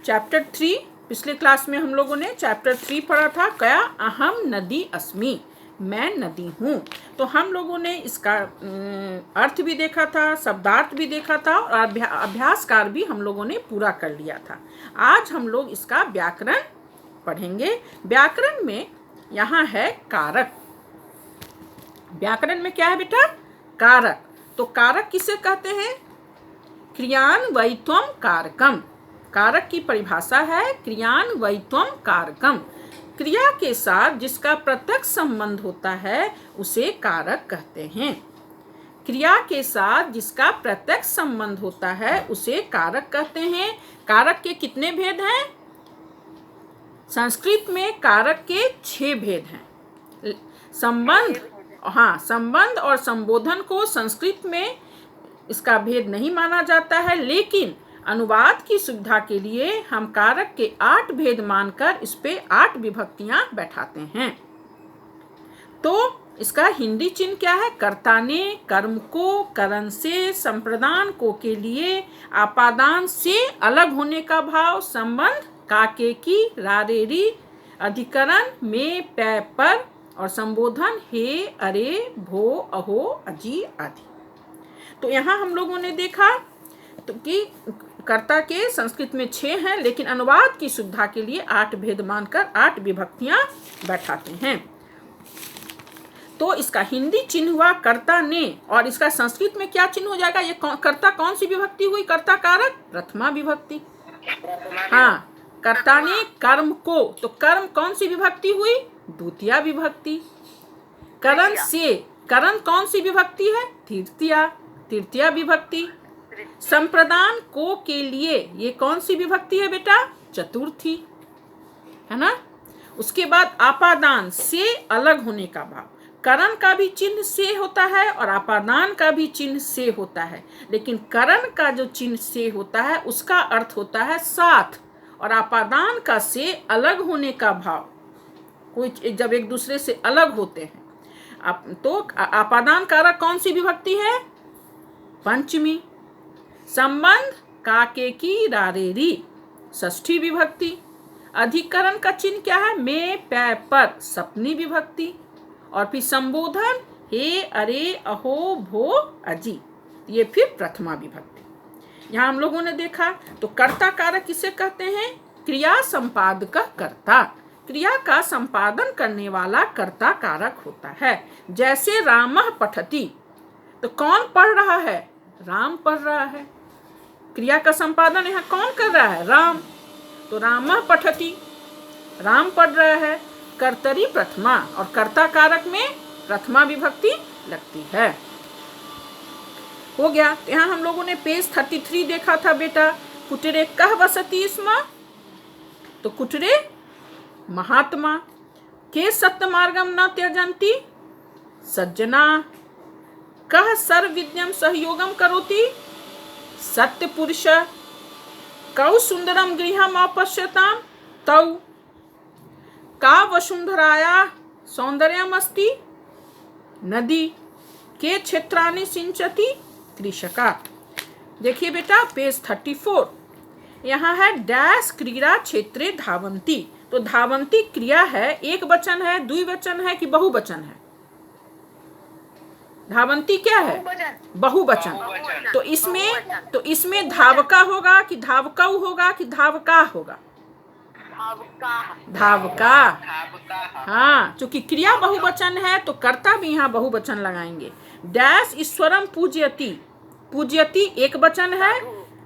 Chapter 3, पिछले class में हम लोगों ने चैप्टर 3 पढ़ा था, क्या अहम नदी अस्मि, मैं नदी हूँ। तो हम लोगों ने इसका अर्थ भी देखा था, शब्दार्थ भी देखा था और अभ्यासकार भी हम लोगों ने पूरा कर लिया था। आज हम लोग इसका व्याकरण पढ़ेंगे। व्याकरण में यहाँ है कारक। व्याकरण में क्या है बेटा? कारक। तो कारक किसे कहते हैं? क्रियान्वयित्वम कारकम। कारक की परिभाषा है क्रियान्वयित्वम कारकम। क्रिया के साथ जिसका प्रत्यक्ष संबंध होता है उसे कारक कहते हैं। क्रिया के साथ जिसका प्रत्यक्ष संबंध होता है उसे कारक कहते हैं। कारक के कितने भेद हैं? संस्कृत में कारक के 6 भेद हैं। संबंध, हाँ, संबंध और संबोधन को संस्कृत में इसका भेद नहीं माना जाता है, लेकिन अनुवाद की सुविधा के लिए हम कारक के 8 भेद मानकर इस पे 8 विभक्तियां बैठाते हैं। तो इसका हिंदी चिन्ह क्या है? कर्ता ने, कर्म को, करण से, संप्रदान को के लिए, आपादान से अलग होने का भाव, संबंध काके की, रारेरी, अधिकरण में, पै पर और संबोधन हे, अरे, भो, अहो, अजी आदि। तो यहाँ हम लोगों ने देखा तो कि कर्ता के संस्कृत में 6 हैं, लेकिन अनुवाद की सुविधा के लिए 8 भेद मानकर 8 विभक्तियां बैठाते हैं। तो इसका हिंदी चिन्ह हुआ कर्ता ने, और इसका संस्कृत में क्या चिन्ह हो जाएगा? ये कर्ता कौन सी विभक्ति हुई? कर्ता कारक प्रथमा विभक्ति। हाँ, कर्ता ने कर्म को, तो कर्म कौन सी विभक्ति हुई? द्वितीया विभक्ति। करण से, करण कौन सी विभक्ति है? तृतीया विभक्ति। संप्रदान को के लिए, ये कौन सी विभक्ति है बेटा? चतुर्थी, है ना। उसके बाद आपादान, से अलग होने का भाव। करण का भी चिन्ह से होता है और आपादान का भी चिन्ह से होता है, लेकिन करण का जो चिन्ह से होता है उसका अर्थ होता है साथ, और आपादान का से अलग होने का भाव, कोई जब एक दूसरे से अलग होते हैं। तो आपादान कारक कौन सी विभक्ति है? पंचमी। संबंध काके की, रारेरी, षष्ठी विभक्ति। अधिकरण का चिन्ह क्या है? में, पै पर, सप्तमी विभक्ति। और फिर संबोधन हे, अरे, अहो, भो, अजी, ये फिर प्रथमा विभक्ति। यहाँ हम लोगों ने देखा तो कर्ता कारक किसे कहते हैं? क्रिया संपादक कर्ता, क्रिया का संपादन करने वाला कर्ता कारक होता है। जैसे रामः पठति, तो कौन पढ़ रहा है? राम पढ़ रहा है। क्रिया का संपादन यहाँ कौन कर रहा है? राम। तो रामः पठति, राम पढ़ रहा है। कर्तरी प्रथमा, और कर्ता कारक में प्रथमा विभक्ति लगती है। हो गया। तो यहाँ हम लोगों ने पेज 33 देखा था बेटा। कुटरे कह वसति स्म, तो कुटरे महात्मा। के सत्य मार्गम न त्यजन्ति, सज्जना। कह सर्वविद्यम सहयोगम करोति, सत्य पुरुष। कौ सुंदरम गृहम अपश्यताम, तौ। का वसुंधराया सौंदर्यम अस्ति, नदी। के क्षेत्राणि सिंचति, कृषका। देखिए बेटा पेज 34, यहाँ है डैश क्रीड़ा क्षेत्रे धावंती। तो धावंती क्रिया है, एक वचन है, द्विवचन है कि बहुवचन है? धावंती क्या है? बहुवचन। तो इसमें धावका होगा कि धावकऊ होगा कि धावका होगा? धावका। हाँ, चूंकि क्रिया बहुवचन है तो कर्ता भी यहाँ बहुवचन लगाएंगे। डैश ईश्वरम पूज्यति, पूज्यति एक वचन है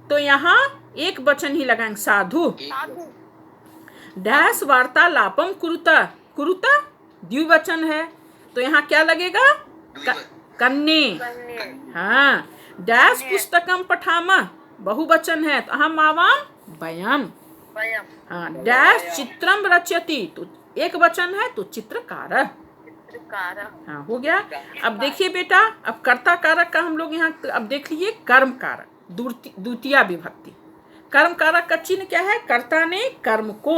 तो यहाँ एक वचन ही लगाएंगे, साधु। डैश वार्तालापम कुरुता, कुरुता द्विवचन है तो यहाँ क्या लगेगा? कन्ने। हाँ, डैश पुस्तकम पठामा बहुवचन है तो हम आवाम वयम। हाँ, डैश चित्रम रचयति, तो एक वचन है तो चित्रकार। हाँ, हो गया। अब देखिए बेटा, अब कर्ता कारक का हम लोग यहाँ अब देख लीजिए। कर्म कारक द्वितीया विभक्ति। कर्म कारक का चिन्ह क्या है? कर्ता ने कर्म को,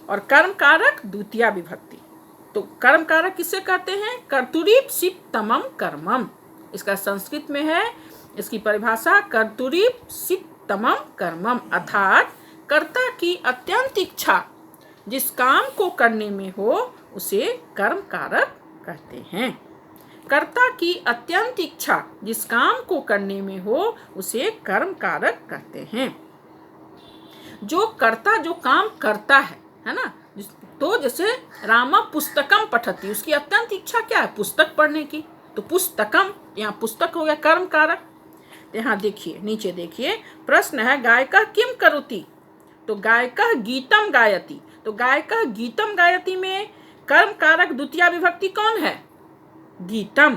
और कर्म कारक द्वितीया विभक्ति। तो कर्म कारक किसे कहते हैं? कर्तुरीप सिप्तमम कर्मम। इसका संस्कृत में है, इसकी परिभाषा कर्तुरीप सिप्तमम कर्मम, अर्थात कर्ता की अत्यंत इच्छा जिस काम को करने में हो उसे कर्म कारक कहते हैं। कर्ता की अत्यंत इच्छा जिस काम को करने में हो उसे कर्म कारक कहते हैं। जो कर्ता जो काम करता है ना, तो जैसे रामा पुस्तकम पठती, उसकी अत्यंत इच्छा क्या है? पुस्तक पढ़ने की, तो पुस्तकम, यहाँ पुस्तक हो गया कर्म कारक। यहाँ देखिए, नीचे देखिए, प्रश्न है गायका किम करोति, तो गायका गीतम गायति, तो गायका गीतम गायति में कर्म कारक द्वितीय विभक्ति कौन है? गीतम।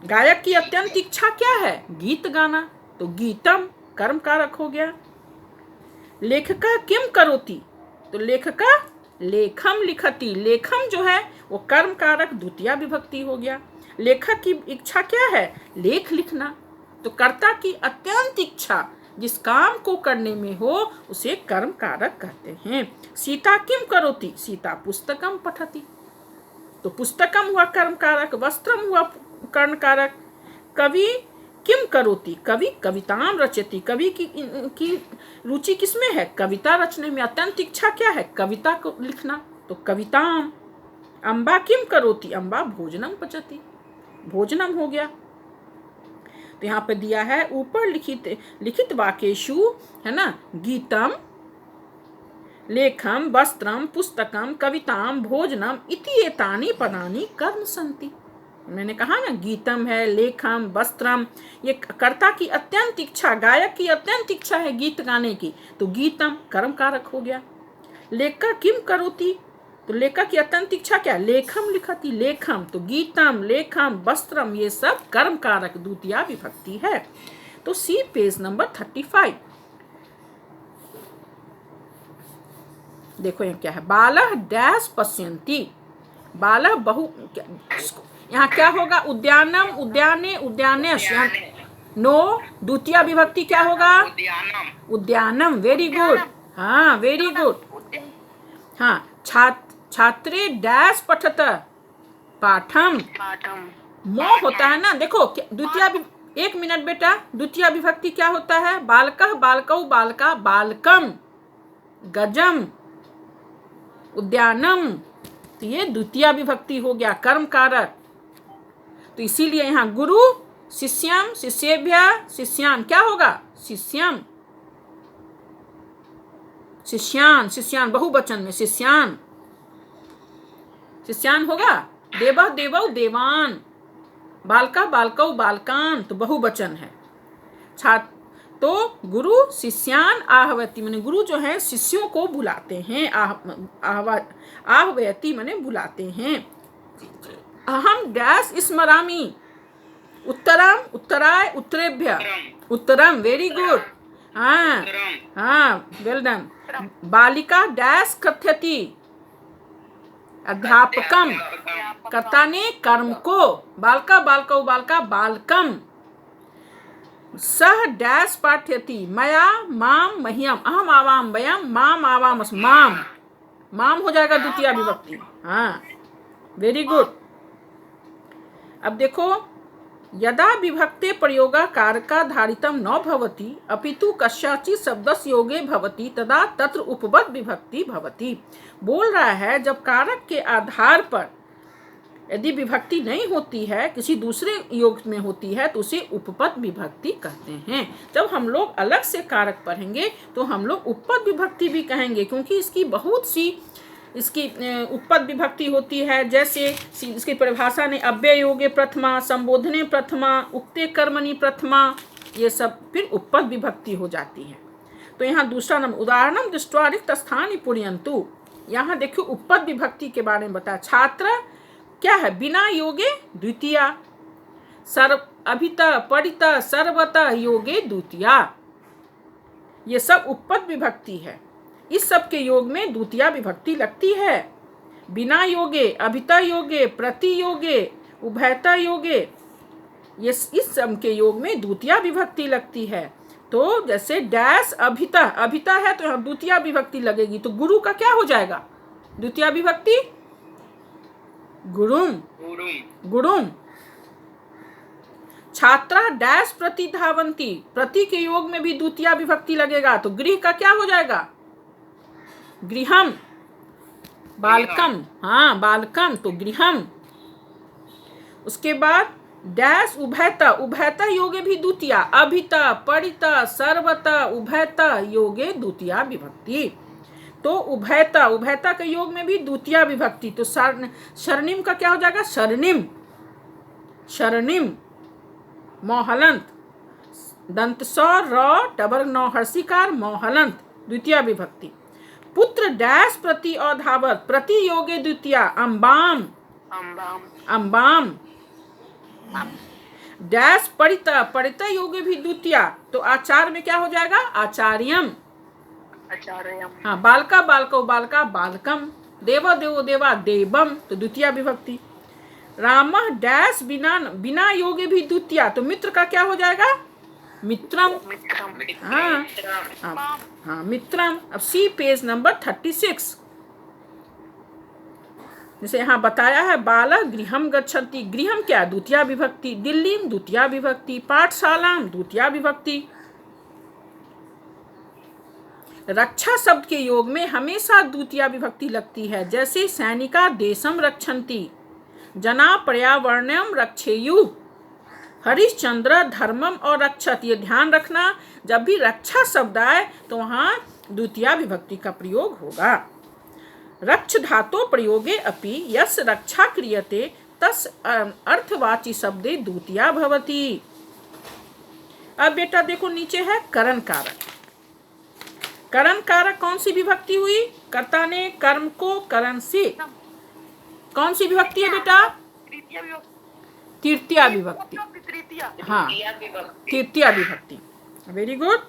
गायक की अत्यंत इच्छा क्या है? गीत गाना, तो गीतम कर्म कारक हो गया। लेखका किम करोति, तो लेखका लेखम लिखती, लेखम जो है वो कर्म कारक द्वितीय विभक्ति हो गया। लेखक की इच्छा क्या है? लेख लिखना, तो कर्ता की अत्यंत इच्छा जिस काम को करने में हो उसे कर्म कारक कहते हैं। सीता किम करोति, सीता पुस्तकम पठति, तो पुस्तकम हुआ कर्म कारक, वस्त्रम हुआ कर्म कारक। कवि किम करोति, कवि कविताम रचति, कवि की रुचि किसमें है? कविता रचने में। अत्यंत इच्छा क्या है? कविता को लिखना, तो कविताम। अम्बा किम करोति, अम्बा भोजनम पचति, भोजनम हो गया। तो यहाँ पे दिया है ऊपर लिखित वाक्येषु, है ना, गीतम लेखम वस्त्रम पुस्तकम कविताम भोजनम इति एतानि पदानि कर्म सन्ति। मैंने कहा ना, गीतम है, लेखम, वस्त्रम, ये कर्ता की अत्यंत इच्छा, गायक की अत्यंत इच्छा है गीत गाने की, तो गीतम कर्म कारक हो गया। लेखक किम करोति, तो लेखक की अत्यंत इच्छा क्या? लेखम लिखती, लेखम, तो गीतम लेखम वस्त्रम ये सब कर्म कारक द्वितीय विभक्ति है। तो सी पेज नंबर 35। देखो ये क्या है, बालः डैश पश्यन्ति, बालः बहु, यहाँ क्या होगा? उद्यानम, उद्याने, उद्यानेश, नो द्वितीय विभक्ति क्या होगा? उद्यानम। वेरी गुड, हाँ वेरी गुड। हाँ, छात्रे डैश पठत पाठम, मो होता है ना। देखो द्वितीय, एक मिनट बेटा, द्वितीय विभक्ति क्या होता है? बालकः बालकौ बालका बालकम, गजम, उद्यानम, तो ये द्वितीय विभक्ति हो गया कर्म कारक। तो इसीलिए यहाँ गुरु शिष्यम शिष्येभ्य शिष्यान क्या होगा? शिष्यम, शिष्यान, शिष्यान बहुवचन में शिष्यान, शिष्यान होगा। देवः देवौ देवान, बालका बालकौ बालकान, तो बहुवचन है। छात्र, तो गुरु शिष्यान आहवति, माने गुरु जो है शिष्यों को बुलाते हैं, आहवति माने बुलाते हैं। अहम डैश स्मरामि, उत्तरम उत्तराय उत्तरेभ्य, उत्तरम, वेरी गुड, हाँ हाँ वेल डन। बालिका डैश कथयति, अध्यापकम, कर्ता ने कर्म को, बालका बालकौ बालका बालकम। सह डैश पाठयति, मया माम मह्यम, अहम आवाम वयम माम आवाम माम, माम हो जाएगा द्वितीय विभक्ति, हाँ वेरी गुड। अब देखो, यदा विभक्ते प्रयोगा कारकाधारितम न भवति अपितु कस्याचित् शब्दस्य योगे भवति तदा तत्र उपपद विभक्ति भवति। बोल रहा है जब कारक के आधार पर यदि विभक्ति नहीं होती है, किसी दूसरे योग में होती है, तो उसे उपपद विभक्ति कहते हैं। जब हम लोग अलग से कारक पढ़ेंगे तो हम लोग उपपद विभक्ति भी कहेंगे, क्योंकि इसकी बहुत सी इसकी उपपद विभक्ति होती है। जैसे इसकी परिभाषा ने अव्यय योगे प्रथमा, संबोधने प्रथमा, उक्ते कर्मणि प्रथमा, ये सब फिर उपपद विभक्ति हो जाती है। तो यहाँ दूसरा नंबर, उदाहरणम दृष्ट्वा रिक्त स्थानि पूरयन्तु, यहाँ देखो उपपद विभक्ति के बारे में बताया। छात्र क्या है? बिना योगे द्वितीया, सर्व अभितः परितः सर्वतः योगे द्वितीया, ये सब उपपद विभक्ति है। इस सब के योग में द्वितीय विभक्ति लगती है। बिना योगे, अभितः योगे, प्रति योगे, उभयतः योगे, ये इस सब के योग में द्वितीय विभक्ति लगती है। तो जैसे डैश अभितः, अभितः है तो यहाँ द्वितीय विभक्ति लगेगी, तो गुरु का क्या हो जाएगा? द्वितीय विभक्ति गुरुम, गुरुम। छात्रा डैश प्रति धावंती, प्रति के योग में भी द्वितीय विभक्ति लगेगा, तो गृह का क्या हो जाएगा? गृहम। बालकम, हाँ बालकम, तो गृहम। उसके बाद डैश उभयता, उभयता योगे भी द्वितीय, अभिता, परिता, सर्वता, उभयता योगे द्वितीय विभक्ति। तो उभयता, उभयता के योग में भी द्वितीय विभक्ति, तो शरणिम का क्या हो जाएगा? शरणिम, शरणिम। मोहलंत, दंत स र डबर नौ हर्षिकार मोहलंत, द्वितीय विभक्ति। पुत्र डैश प्रति अधावत, प्रति योगे द्वितीय, अम्बाम, अम्बाम। डैश परिता, परिता योगे भी द्वितीय, तो आचार्य में क्या हो जाएगा? आचार्यम, आचार्यम। हाँ, बालका बालको बालका बालकम, देव देवो देवा देवम, तो द्वितीय विभक्ति। राम डैश बिना, बिना योगे भी द्वितीय, तो मित्र का क्या हो जाएगा? मित्रम, हाँ हाँ मित्रम। अब सी पेज नंबर 36, जैसे यहाँ बताया है, बालक गृहम गच्छन्ति, गृहम क्या? द्वितीय विभक्ति। दिल्लीम द्वितीय विभक्ति। पाठशालाम द्वितीय विभक्ति। रक्षा शब्द के योग में हमेशा द्वितीय विभक्ति लगती है, जैसे सैनिका देशम रक्षन्ति, जना पर्यावरणम रक्षेयु, हरिश्चंद्र धर्मम और रक्षत। ये ध्यान रखना, जब भी रक्षा शब्द आए तो वहाँ द्वितीय विभक्ति का प्रयोग होगा। रक्ष धातो प्रयोगे अपि यस रक्षा क्रियते तस् अर्थवाची शब्दे द्वितीया भवति। अब बेटा देखो नीचे है करण कारक। करण कारक कौन सी विभक्ति हुई? कर्ता ने कर्म को करण से, कौन सी विभक्ति है बेटा? तृतीया विभक्ति। हाँ, तृतीया विभक्ति। Very good.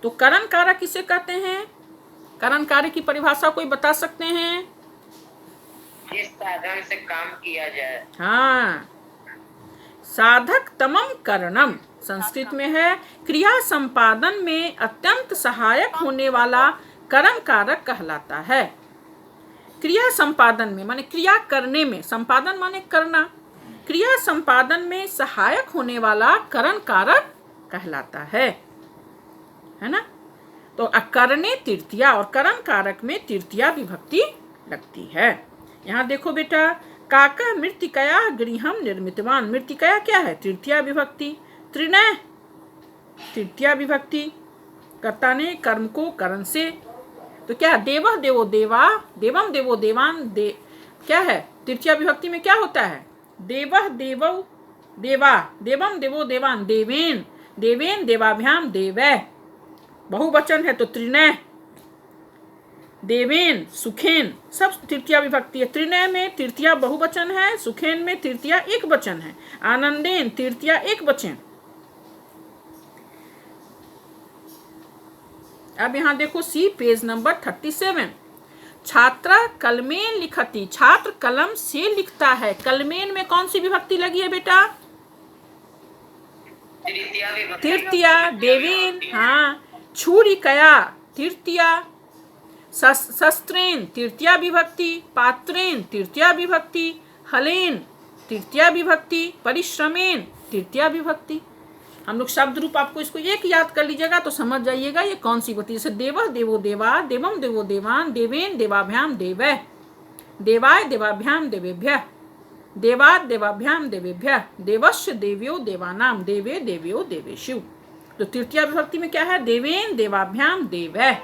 तो करण कारक किसे कहते हैं? करण कारक की परिभाषा कोई बता सकते हैं? जिस साधन से काम किया जाए। हाँ, साधक तमम करणम संस्कृत में है। क्रिया संपादन में अत्यंत सहायक होने वाला करण कारक कहलाता है। क्रिया संपादन में माने क्रिया करने में, संपादन माने करना, क्रिया संपादन में सहायक होने वाला करण कारक कहलाता है ना। तो अकरणे तृतीया, और करण कारक में तृतीया विभक्ति लगती है। यहाँ देखो बेटा, काका मृत्तिकया गृहम निर्मितवान, मृत्तिकया क्या है? तृतीया विभक्ति। त्रिनय तृतीया विभक्ति। कर्ता ने कर्म को करण से, तो क्या? देवः देवो देवा, देवम देवो देवान, क्या है? तृतीया विभक्ति में क्या होता है? देवः देवौ देवा, देवम देवो देवान देवेन, देवेन देवाभ्याम देवै। बहुवचन है तो त्रिनय, देवेन सुखेन, सब तृतीया विभक्ति है। त्रिनय में तृतीया बहुवचन है, सुखेन में तृतीया एक वचन है, आनंदेन तृतीया एक वचन। अब यहाँ देखो सी पेज नंबर 37। छात्रा कलमेन लिखती, छात्र कलम से लिखता है। कलमेन में कौन सी विभक्ति लगी है बेटा? तृतीया। देवेन, हाँ। छुरिकया तृतीया। शस्त्रेन तृतीया विभक्ति। पात्रेन तृतीया विभक्ति। हलेन तृतीया विभक्ति। परिश्रमेन तृतीया विभक्ति। हम लोग शब्द रूप आपको इसको एक याद कर लीजिएगा तो समझ जाइएगा ये कौन सी होती है। जैसे देवः देवो देवा, देवम देवो देवान, देवेन देवाभ्याम देवै, देवाय देवाभ्याम देवेभ्यः, देवाद देवाभ्याम देवेभ्यः, देवस्य देव्यो देवानाम, देवे देव्यो देवेषु। तो तृतीया विभक्ति में क्या है? देवेन देवाभ्याम देवै,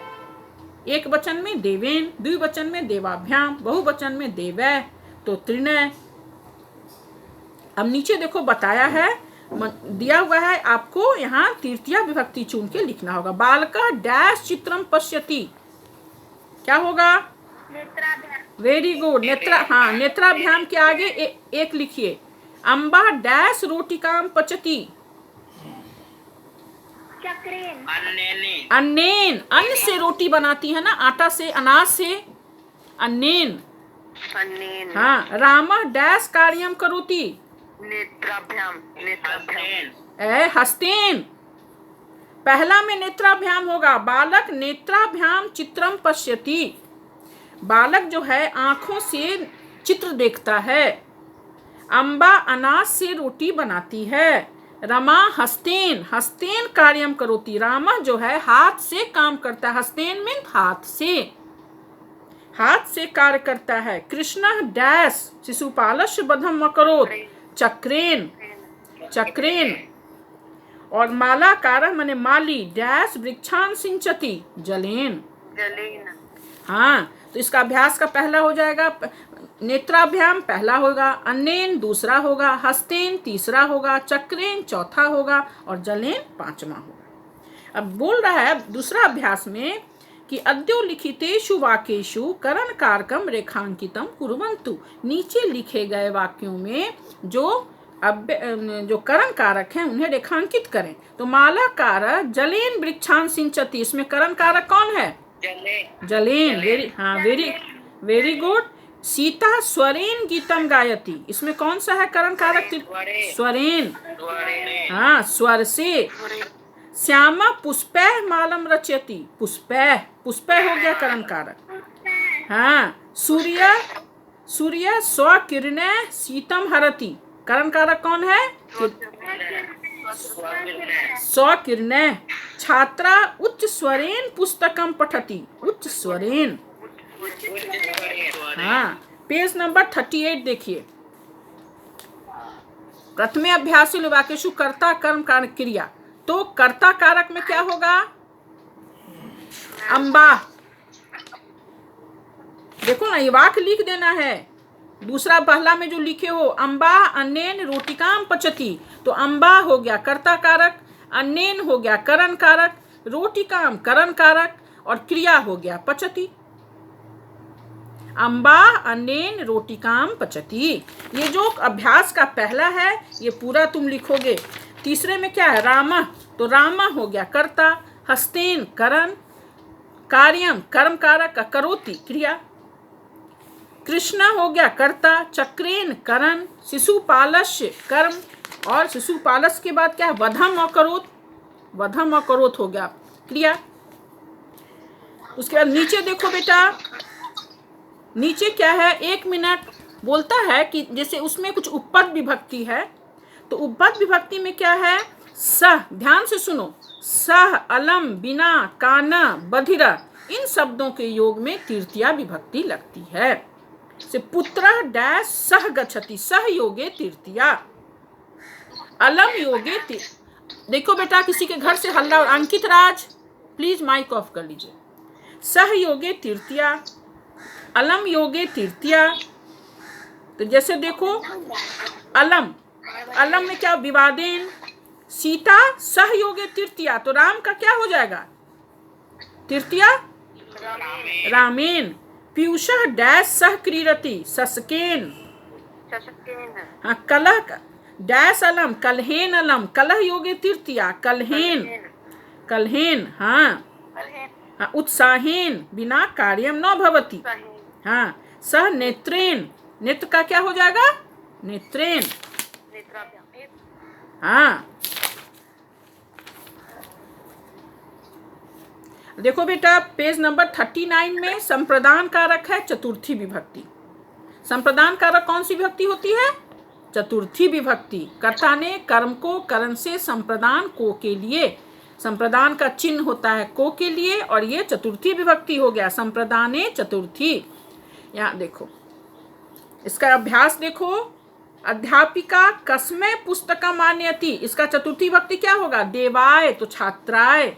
एक वचन में देवेन, द्विवचन में देवाभ्याम, बहुवचन में देवै, तो त्रिनय। अब नीचे देखो बताया है, दिया हुआ है आपको, यहाँ तृतीया विभक्ति चुन के लिखना होगा। बालका डैश चित्रम पश्यति, क्या होगा? वेरी गुड, नेत्रा, हाँ नेत्राभ्याम के आगे एक लिखिए। अम्बा डैश रोटिकाम पचती, अन्नेन, अन्न से रोटी बनाती है ना, आटा से, अनाज से, अन्नेन। हाँ, रामा डैश कार्यम करोति, नेत्राभ्याम, हस्तेन। पहला में नेत्राभ्याम होगा। बालक नेत्राभ्याम चित्रम पश्यति, बालक जो है आंखों से चित्र देखता है। अम्बा अनाज से रोटी बनाती है। रमा हस्तेन, हस्तेन कार्यम करोति, रामा जो है हाथ से काम करता है। हस्तेन मीन हाथ से कार्य करता है। कृष्ण डैश शिशुपालस्य बधम अकरोत्, चक्रेन, चक्रेन। और मालाकार माने माली, डैश वृक्षान सिंचती, जलेन, हाँ। तो इसका अभ्यास का पहला हो जाएगा, नेत्राभ्याम पहला होगा, अन्नेन दूसरा होगा, हस्तेन तीसरा होगा, चक्रेन चौथा होगा और जलेन पांचवा होगा। अब बोल रहा है दूसरा अभ्यास में कि अद्यो लिखितेषु वाक्येषु करण कारकम रेखांकितम कुर्वन्तु, नीचे लिखे गए वाक्यों में जो करण कारक हैं उन्हें रेखांकित करें। तो माला कारक जलेन वृक्षान सिंचती, इसमें करण कारक कौन है? जलेन। Very good. सीता स्वरेन गीतम गायती, इसमें कौन सा है करण कारक? स्वरेन, हाँ, स्वर से। श्यामा पुष्पैः मालम रचयति, पुष्पैः, पुष्पैः हो गया करण कारक, हाँ। सूर्य स्वकिरणैः शीतम हरति, करण कारक कौन है? स्वकिरणैः। छात्रा उच्च स्वरेन पुस्तकम पठति, उच्च स्वरेन, हाँ। पेज नंबर 38 देखिए। प्रथमे अभ्यासी वाक्येषु कर्ता कर्म कारक क्रिया, तो कर्ता कारक में क्या होगा? अम्बा। देखो ना, ये वाक्य लिख देना है। दूसरा पहला में जो लिखे हो, अम्बा अन्नेन रोटिकाम पचती, तो अम्बा हो गया कर्ता कारक, अन्नेन हो गया करण कारक, रोटिकाम करण कारक और क्रिया हो गया पचती। अम्बा अन्नेन रोटिकाम पचती, ये जो अभ्यास का पहला है ये पूरा तुम लिखोगे। तीसरे में क्या है? रामा, तो रामा हो गया कर्ता, हस्तेन करण, कार्यम कर्म कारक, करोति क्रिया, कृष्ण हो गया कर्ता, चक्रेन करण, शिशुपालस्य कर्म, और शिशुपालस्य के बाद क्या है? वधम अकरोत्, वधम अकरोत् हो गया क्रिया। उसके बाद नीचे देखो बेटा, नीचे क्या है? 1 मिनट बोलता है कि जैसे उसमें कुछ उपपद विभक्ति है, तो उपपद विभक्ति में क्या है? सह, ध्यान से सुनो, सह, अलम, बिना, काना, बधिरा, इन शब्दों के योग में तृतीया विभक्ति लगती है। से पुत्र डैश सह गच्छति, सह योगे तृतीया, अलम योगे देखो बेटा, किसी के घर से हल्ला, और अंकित राज प्लीज माइक ऑफ कर लीजिए। सह योगे तृतीया, अलम योगे तृतीया। तो जैसे देखो, अलम, अलम में क्या? विवादेन। सीता सहयोगे तृतीया, तो राम का क्या हो जाएगा? तृतीया रामेन। पीयूषः डैश सह क्रीडति, ससकेन, हाँ। कलह डैश अलम, कलहेन अलम, कलह योगे तृतीया, कलहेन, कलहेन, हाँ। उत्साहेन, बिना कार्यम न भवति, हाँ। सह नेत्रेन, नेत्र का क्या हो जाएगा? नेत्रेन, हाँ। देखो बेटा, पेज नंबर 39 में संप्रदान कारक है चतुर्थी विभक्ति। संप्रदान कारक कौन सी विभक्ति होती है? चतुर्थी विभक्ति। कर्ता ने कर्म को करण से संप्रदान को के लिए, संप्रदान का चिन्ह होता है को के लिए, और ये चतुर्थी विभक्ति हो गया, संप्रदाने चतुर्थी। यहाँ देखो, इसका अभ्यास देखो। अध्यापिका कस्मै पुस्तकम आनयति, इसका चतुर्थी विभक्ति क्या होगा? देवाय, तो छात्राय।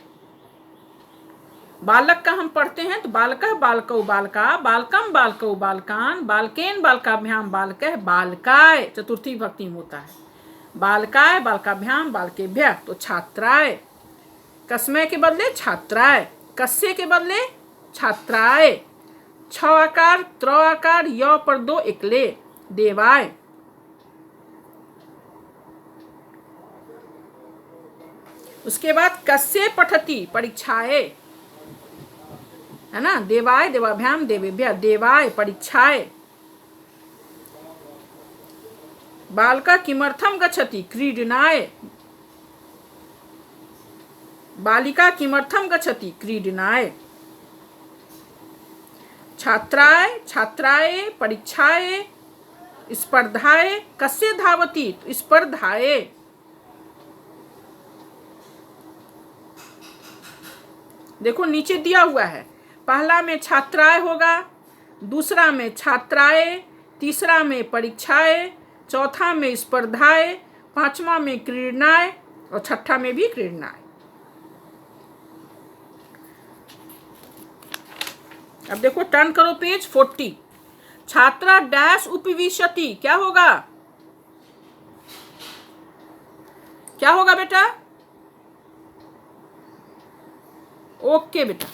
बालक का हम पढ़ते हैं तो बालकः बालकौ बालका, बालकम बालकौ बालकान, बालकेन बालकाभ्याम बालकः बालकाय, चतुर्थी विभक्ति में होता है। बालकाय, बालकाभ्याम बालकेभ्यः, तो छात्राय। कस्मै के बदले छात्राय, कस्य के बदले छात्राय। छ आकार, त्र आकार, य पर 2 इकले, देवाय। उसके बाद कस्य पठति, परीक्षाए, है ना? देवाय, देवाभ्याम देवेभ्यः, देवाय परीक्षाय। बालका किमर्थम गच्छति, क्रीडनाय। बालिका किमर्थम गच्छति, क्रीडनाय। छात्राय, छात्राय, परीक्षाय, स्पर्धाए कस्य धावती, तो स्पर्धाए। देखो नीचे दिया हुआ है, पहला में छात्राएं होगा, दूसरा में छात्राएं, तीसरा में परीक्षाएं, चौथा में स्पर्धाएं, पांचवा में क्रीड़ाएं और छठा में भी क्रीड़ाएं। अब देखो टर्न करो पेज 40। छात्रा डैश उपविशति, क्या होगा, क्या होगा बेटा? ओके बेटा।